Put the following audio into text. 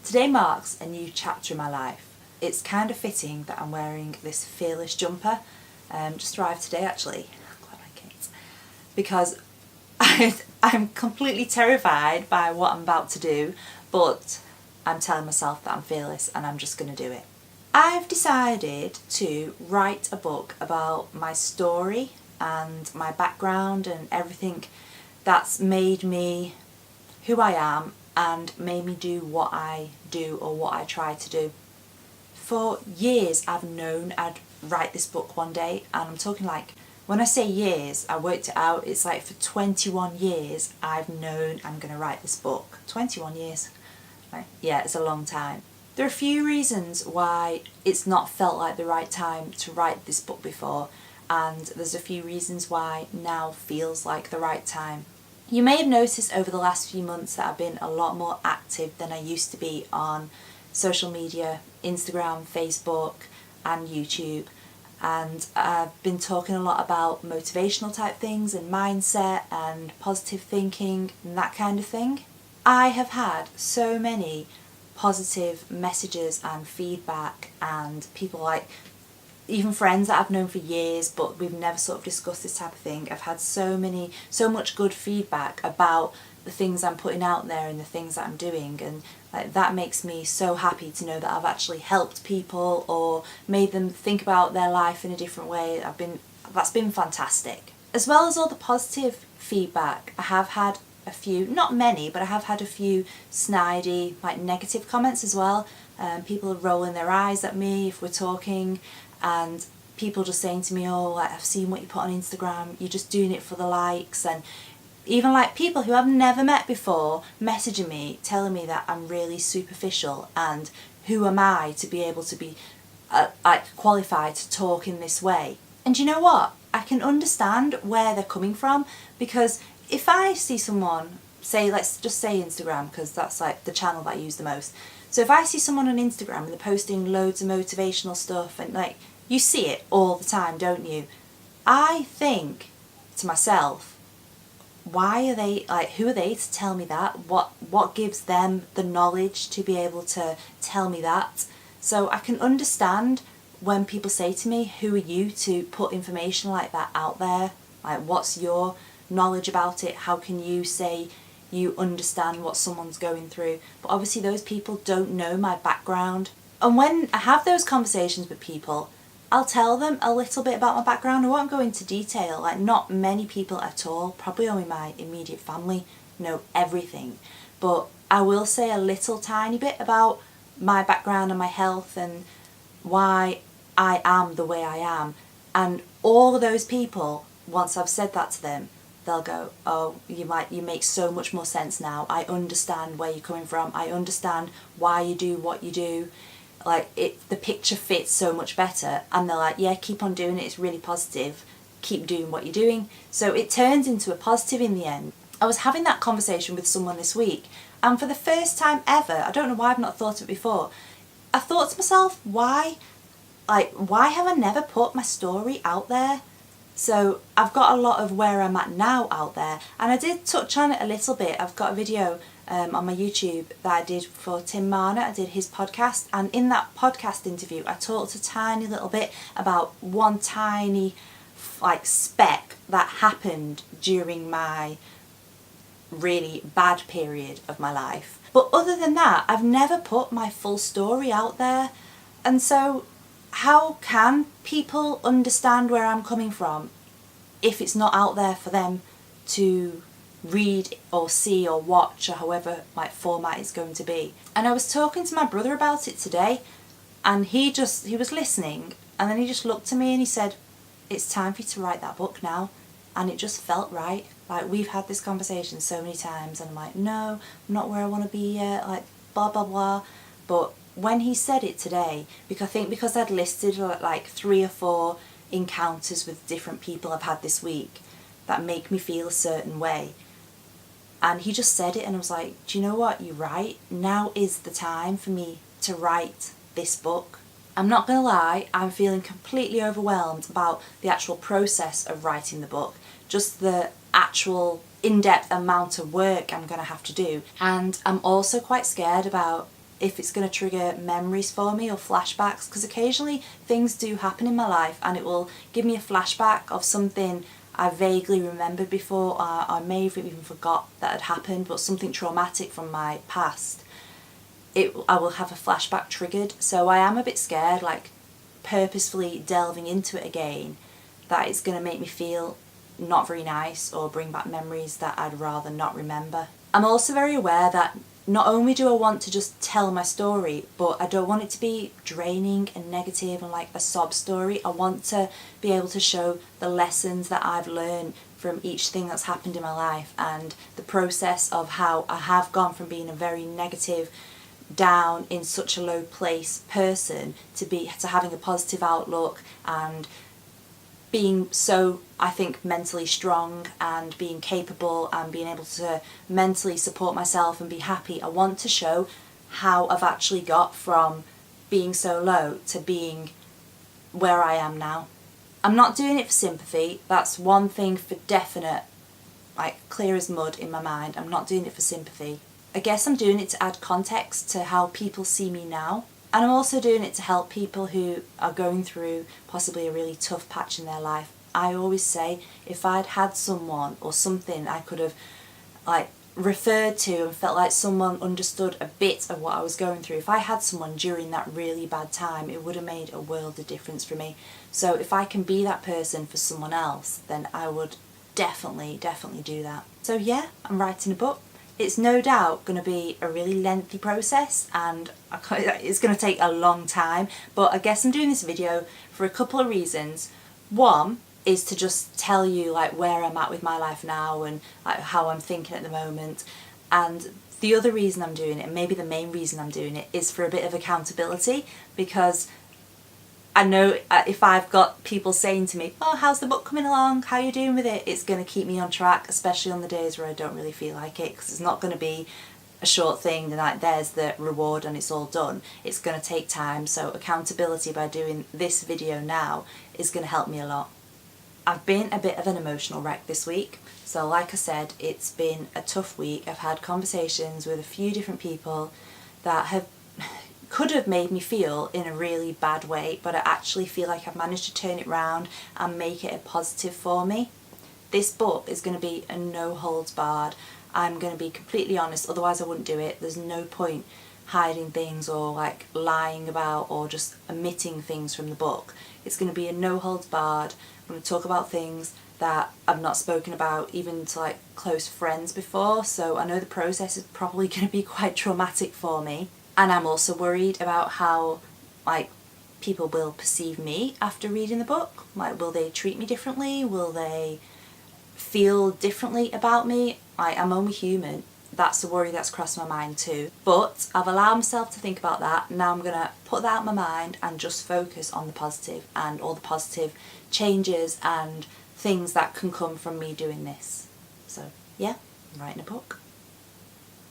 Today marks a new chapter in my life. It's kind of fitting that I'm wearing this fearless jumper. Just arrived today actually. I quite like it. Because I'm completely terrified by what I'm about to do, but I'm telling myself that I'm fearless and I'm just going to do it. I've decided to write a book about my story and my background and everything that's made me who I am and made me do what I do or what I try to do. For years I've known I'd write this book one day, and I'm talking like, when I say years, I worked it out, it's like for 21 years I've known I'm going to write this book. 21 years. Right? Yeah, it's a long time. There are a few reasons why it's not felt like the right time to write this book before, and there's a few reasons why now feels like the right time. You may have noticed over the last few months that I've been a lot more active than I used to be on social media, Instagram, Facebook and YouTube, and I've been talking a lot about motivational type things and mindset and positive thinking and that kind of thing. I have had so many positive messages and feedback, and people like, even friends that I've known for years but we've never sort of discussed this type of thing. I've had so much good feedback about the things I'm putting out there and the things that I'm doing, and like, that makes me so happy to know that I've actually helped people or made them think about their life in a different way. That's been fantastic. As well as all the positive feedback, I have had a few, not many, but I have had a few snidey, like negative comments as well. People are rolling their eyes at me if we're talking, and people just saying to me, oh, like, I've seen what you put on Instagram, you're just doing it for the likes. And even like people who I've never met before messaging me, telling me that I'm really superficial, and who am I to be able to be like qualified to talk in this way. And you know what? I can understand where they're coming from, because if I see someone, say, let's just say Instagram, because that's like the channel that I use the most. So if I see someone on Instagram and they're posting loads of motivational stuff, and like, you see it all the time, don't you? I think to myself, why are they, like, who are they to tell me that? What gives them the knowledge to be able to tell me that? So I can understand when people say to me, who are you to put information like that out there? Like, what's your knowledge about it? How can you say you understand what someone's going through? But obviously those people don't know my background. And when I have those conversations with people, I'll tell them a little bit about my background. I won't go into detail, like not many people at all, probably only my immediate family know everything. But I will say a little tiny bit about my background and my health and why I am the way I am. And all of those people, once I've said that to them, they'll go, oh, you make so much more sense now. I understand where you're coming from. I understand why you do what you do. Like, the picture fits so much better. And they're like, yeah, keep on doing it. It's really positive. Keep doing what you're doing. So it turns into a positive in the end. I was having that conversation with someone this week, and for the first time ever, I don't know why I've not thought of it before, I thought to myself, why have I never put my story out there? So I've got a lot of where I'm at now out there, and I did touch on it a little bit. I've got a video on my YouTube that I did for Tim Marner. I did his podcast, and in that podcast interview I talked a tiny little bit about one tiny like speck that happened during my really bad period of my life. But other than that, I've never put my full story out there. And so how can people understand where I'm coming from if it's not out there for them to read or see or watch, or however like format it's going to be? And I was talking to my brother about it today, and he was listening, and then he just looked at me and he said, it's time for you to write that book now. And it just felt right. Like, we've had this conversation so many times, and I'm like, no, I'm not where I want to be yet, like blah blah blah. But when he said it today, because I'd listed like 3 or 4 encounters with different people I've had this week that make me feel a certain way, and he just said it, and I was like, do you know what, you're right, now is the time for me to write this book. I'm not gonna lie, I'm feeling completely overwhelmed about the actual process of writing the book, just the in-depth amount of work I'm gonna have to do. And I'm also quite scared about if it's going to trigger memories for me or flashbacks, because occasionally things do happen in my life and it will give me a flashback of something I vaguely remembered before, or I may have even forgot that had happened, but something traumatic from my past. I will have a flashback triggered, so I am a bit scared, like purposefully delving into it again, that it's going to make me feel not very nice or bring back memories that I'd rather not remember. I'm also very aware that not only do I want to just tell my story, but I don't want it to be draining and negative and like a sob story. I want to be able to show the lessons that I've learned from each thing that's happened in my life, and the process of how I have gone from being a very negative, down in such a low place person to having a positive outlook and being so, I think, mentally strong and being capable and being able to mentally support myself and be happy. I want to show how I've actually got from being so low to being where I am now. I'm not doing it for sympathy. That's one thing for definite, like clear as mud in my mind. I'm not doing it for sympathy. I guess I'm doing it to add context to how people see me now. And I'm also doing it to help people who are going through possibly a really tough patch in their life. I always say, if I'd had someone or something I could have like referred to and felt like someone understood a bit of what I was going through, if I had someone during that really bad time, it would have made a world of difference for me. So if I can be that person for someone else, then I would definitely do that. So yeah, I'm writing a book. It's no doubt going to be a really lengthy process and it's going to take a long time, but I guess I'm doing this video for a couple of reasons. One is to just tell you like where I'm at with my life now and like how I'm thinking at the moment, and the other reason I'm doing it, and maybe the main reason I'm doing it, is for a bit of accountability, because I know if I've got people saying to me, oh, how's the book coming along, how are you doing with it, it's going to keep me on track, especially on the days where I don't really feel like it, because it's not going to be a short thing and like there's the reward and it's all done. It's going to take time, so accountability by doing this video now is going to help me a lot. I've been a bit of an emotional wreck this week, so like I said, it's been a tough week. I've had conversations with a few different people that could have made me feel in a really bad way, but I actually feel like I've managed to turn it around and make it a positive for me. This book is going to be a no holds barred. I'm going to be completely honest, otherwise I wouldn't do it. There's no point hiding things or like lying about or just omitting things from the book. It's going to be a no holds barred. I'm going to talk about things that I've not spoken about even to like close friends before, so I know the process is probably going to be quite traumatic for me. And I'm also worried about how like people will perceive me after reading the book. Like, will they treat me differently? Will they feel differently about me? I'm only human. That's a worry that's crossed my mind too. But I've allowed myself to think about that. Now I'm going to put that out of my mind and just focus on the positive and all the positive changes and things that can come from me doing this. So yeah, I'm writing a book.